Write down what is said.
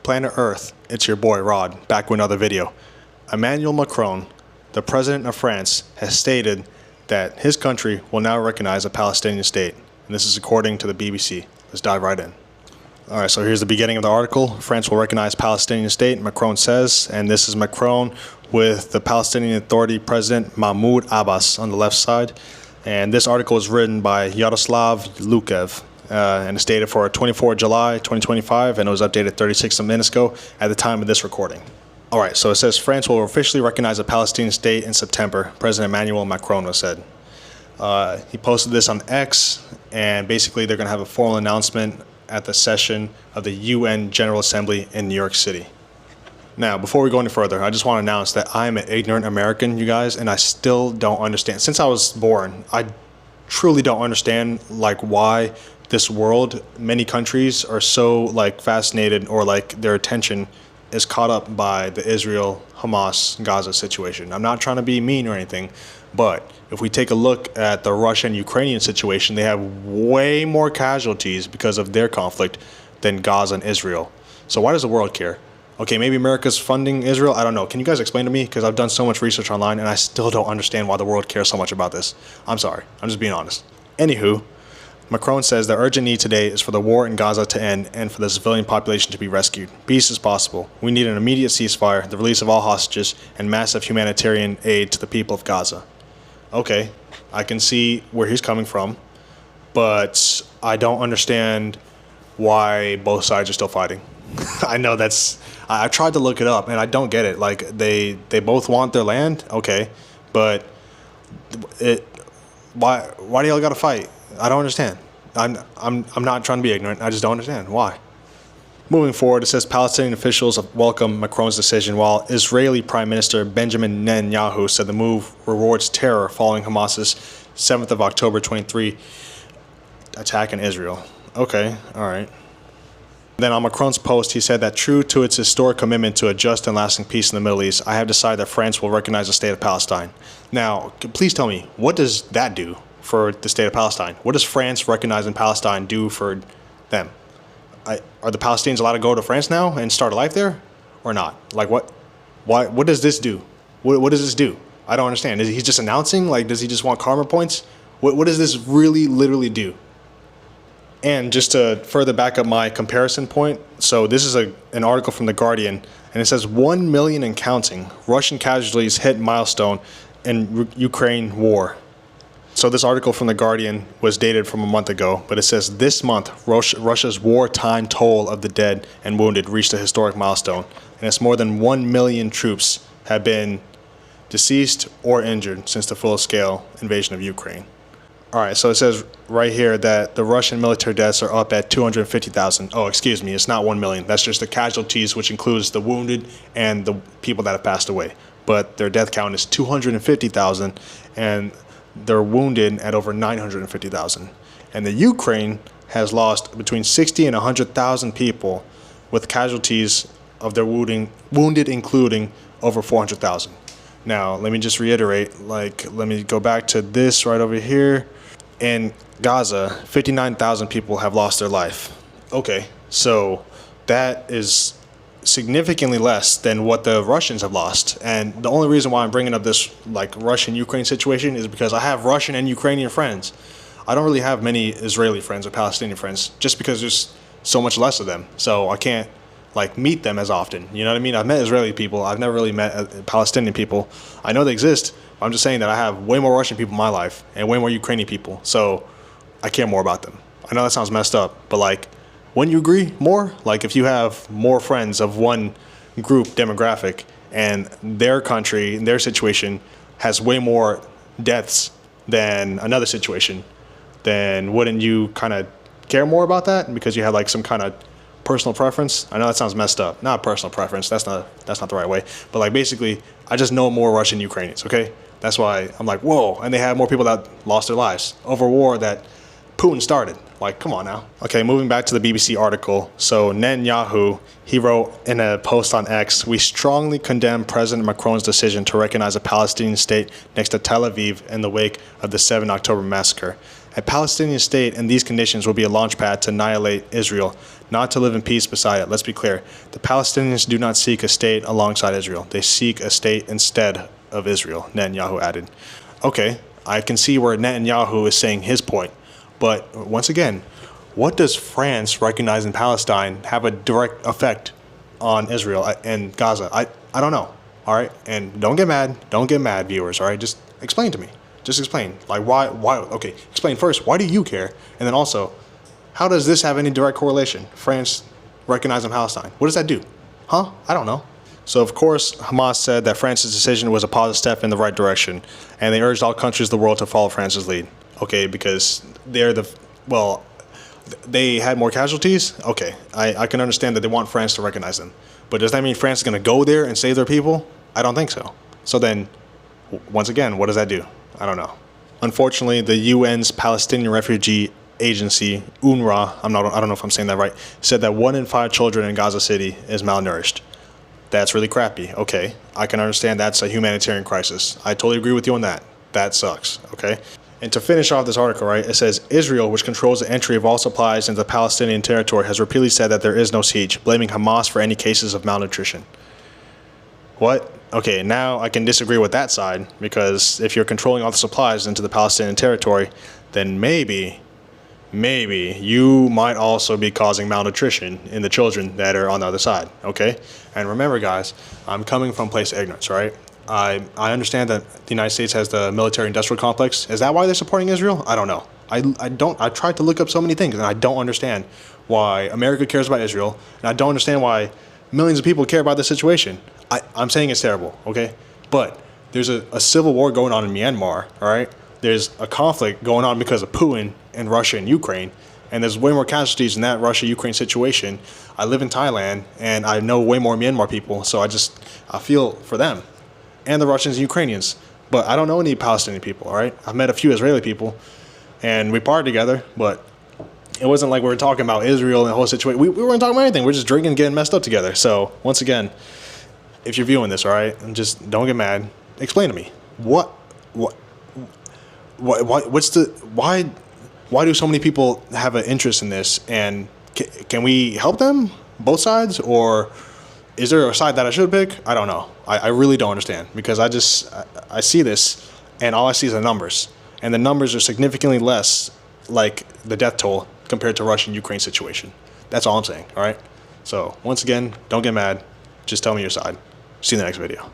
Planet Earth, it's your boy Rod, back with another video. Emmanuel Macron, the president of France, has stated that his country will now recognize a Palestinian state. And this is according to the BBC. Let's dive right in. All right, so here's the beginning of the article. France will recognize Palestinian state, Macron says, and this is Macron with the Palestinian Authority President Mahmoud Abbas on the left side. And this article is written by Yaroslav Lukev. And it's dated for 24 July 2025, and it was updated 36 minutes ago at the time of this recording. All right, so it says France will officially recognize a Palestinian state in September, President Emmanuel Macron has said. He posted this on X, and basically they're going to have a formal announcement at the session of the UN General Assembly in New York City. Now, before we go any further, I just want to announce that I'm an ignorant American, you guys, and I still don't understand. Since I was born, I truly don't understand why this world, many countries are so fascinated, or their attention is caught up by the Israel-Hamas-Gaza situation. I'm not trying to be mean or anything, but if we take a look at the Russian-Ukrainian situation, they have way more casualties because of their conflict than Gaza and Israel. So why does the world care? Okay, maybe America's funding Israel. I don't know. Can you guys explain to me? Because I've done so much research online and I still don't understand why the world cares so much about this. I'm sorry. I'm just being honest. Anywho, Macron says the urgent need today is for the war in Gaza to end and for the civilian population to be rescued. Peace is possible. We need an immediate ceasefire, the release of all hostages, and massive humanitarian aid to the people of Gaza. Okay, I can see where he's coming from, but I don't understand why both sides are still fighting. I know I tried to look it up and I don't get it. They both want their land, okay, but why do y'all gotta fight? I don't understand. I'm not trying to be ignorant. I just don't understand why. Moving forward, it says Palestinian officials welcome Macron's decision, while Israeli Prime Minister Benjamin Netanyahu said the move rewards terror following Hamas's 7th of October 23 attack in Israel. Okay, all right. Then on Macron's post, he said that true to its historic commitment to a just and lasting peace in the Middle East, I have decided that France will recognize the state of Palestine. Now, please tell me, what does that do for the state of Palestine? What does France recognizing Palestine do for them? Are the Palestinians allowed to go to France now and start a life there, or not? What does this do? What does this do? I don't understand. Is he just announcing? Does he just want karma points? What does this really literally do? And just to further back up my comparison point, so this is an article from The Guardian, and it says 1 million and counting Russian casualties hit milestone in Ukraine war. So this article from The Guardian was dated from a month ago, but it says this month, Russia's wartime toll of the dead and wounded reached a historic milestone, and it's more than 1 million troops have been deceased or injured since the full-scale invasion of Ukraine. All right, so it says right here that the Russian military deaths are up at 250,000. Oh, excuse me, it's not 1 million. That's just the casualties, which includes the wounded and the people that have passed away. But their death count is 250,000, and they're wounded at over 950,000. And the Ukraine has lost between 60 and 100,000 people, with casualties of their wounded including over 400,000. Now, let me just reiterate, let me go back to this right over here. In Gaza, 59,000 people have lost their life. Okay, so that is significantly less than what the Russians have lost. And the only reason why I'm bringing up this Russian-Ukraine situation is because I have Russian and Ukrainian friends. I don't really have many Israeli friends or Palestinian friends, just because there's so much less of them. So I can't meet them as often. You know what I mean? I've met Israeli people. I've never really met Palestinian people. I know they exist. I'm just saying that I have way more Russian people in my life and way more Ukrainian people. So I care more about them. I know that sounds messed up, but wouldn't you agree more? If you have more friends of one group demographic and their country, their situation has way more deaths than another situation, then wouldn't you kind of care more about that because you have some kind of personal preference? I know that sounds messed up. Not personal preference. That's not the right way. But basically, I just know more Russian Ukrainians, okay? That's why I'm whoa. And they have more people that lost their lives over a war that Putin started. Come on now. Okay, moving back to the BBC article. So Netanyahu, he wrote in a post on X, "We strongly condemn President Macron's decision to recognize a Palestinian state next to Tel Aviv in the wake of the 7 October massacre. A Palestinian state in these conditions will be a launchpad to annihilate Israel, not to live in peace beside it. Let's be clear. The Palestinians do not seek a state alongside Israel. They seek a state instead of Israel, Netanyahu added. Okay, I can see where Netanyahu is saying his point. But once again, what does France recognizing Palestine have a direct effect on Israel and Gaza? I don't know. All right. And don't get mad, viewers. All right. Just explain to me. Just explain. Like, why? Okay. Explain first. Why do you care? And then also, how does this have any direct correlation? France recognizing Palestine. What does that do? Huh? I don't know. So, of course, Hamas said that France's decision was a positive step in the right direction. And they urged all countries of the world to follow France's lead. Okay. Because they had more casualties? Okay. I can understand that they want France to recognize them. But does that mean France is going to go there and save their people? I don't think so. So then, once again, what does that do? I don't know. Unfortunately, the UN's Palestinian Refugee Agency, UNRWA, I don't know if I'm saying that right, said that 1 in 5 children in Gaza City is malnourished. That's really crappy. Okay, I can understand that's a humanitarian crisis. I totally agree with you on that. That sucks, okay? And to finish off this article, right, it says, Israel, which controls the entry of all supplies into Palestinian territory, has repeatedly said that there is no siege, blaming Hamas for any cases of malnutrition. What? Okay, now I can disagree with that side, because if you're controlling all the supplies into the Palestinian territory, then maybe you might also be causing malnutrition in the children that are on the other side, okay? And remember, guys, I'm coming from a place of ignorance, right? I understand that the United States has the military-industrial complex. Is that why they're supporting Israel? I don't know. I tried to look up so many things, and I don't understand why America cares about Israel, and I don't understand why millions of people care about this situation. I'm saying it's terrible, okay? But there's a civil war going on in Myanmar, all right? There's a conflict going on because of Putin and Russia and Ukraine, and there's way more casualties in that Russia-Ukraine situation. I live in Thailand, and I know way more Myanmar people, so I feel for them and the Russians and Ukrainians. But I don't know any Palestinian people, all right? I've met a few Israeli people, and we partied together, but it wasn't like we were talking about Israel and the whole situation. We weren't talking about anything. We're just drinking and getting messed up together. So, once again, if you're viewing this, all right, just don't get mad. Explain to me. Why do so many people have an interest in this? And can we help them, both sides? Or is there a side that I should pick? I don't know. I really don't understand, because I see this, and all I see is the numbers. And the numbers are significantly less like the death toll compared to Russia-Ukraine situation. That's all I'm saying, all right? So, once again, don't get mad. Just tell me your side. See you in the next video.